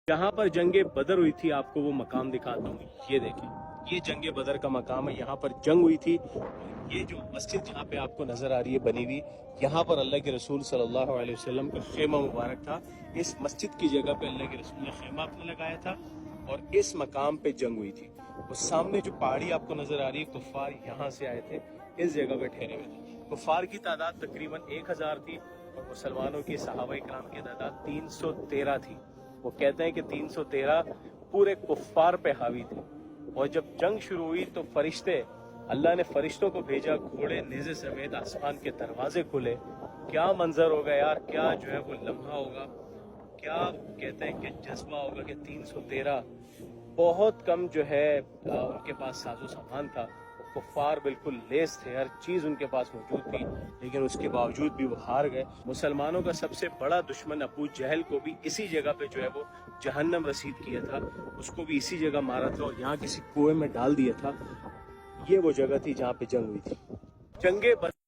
जहाँ पर जंगे बदर हुई थी आपको वो मकाम दिखाता हूँ। ये देखें, ये जंगे बदर का मकाम है। यहाँ पर जंग हुई थी। ये जो मस्जिद जहाँ पे आपको नजर आ रही है बनी हुई, यहाँ पर अल्लाह के रसूल सल्लल्लाहु अलैहि वसल्लम का खेमा मुबारक था। इस मस्जिद की जगह पे अल्लाह के रसूल ने खेमा अपने लगाया था और इस मकाम पे जंग हुई थी। और सामने जो पहाड़ी आपको नजर आ रही है, कुफार यहाँ से आए थे, इस जगह पे ठहरे हुए थे। कुफार की तादाद तकरीबन 1000 थी और मुसलमानों की सहाबा इकराम की तादाद 313 थी। वो कहते हैं कि 313 पूरे कुफ्फार पे हावी थे। और जब जंग शुरू हुई तो फरिश्ते, अल्लाह ने फरिश्तों को भेजा, घोड़े नेज़े समेत आसमान के दरवाजे खुले। क्या मंजर होगा यार, क्या जो है वो लम्हा होगा, क्या कहते हैं कि जज्बा होगा कि 313, बहुत कम जो है उनके पास साजो सामान था। कुफ्फार बिल्कुल लेस थे, हर चीज़ उनके पास मौजूद थी, लेकिन उसके बावजूद भी वो हार गए। मुसलमानों का सबसे बड़ा दुश्मन अबू जहल को भी इसी जगह पे जो है वो जहन्नम रसीद किया था, उसको भी इसी जगह मारा था और यहाँ किसी कुएं में डाल दिया था। ये वो जगह थी जहाँ पे जंग हुई थी। जंगे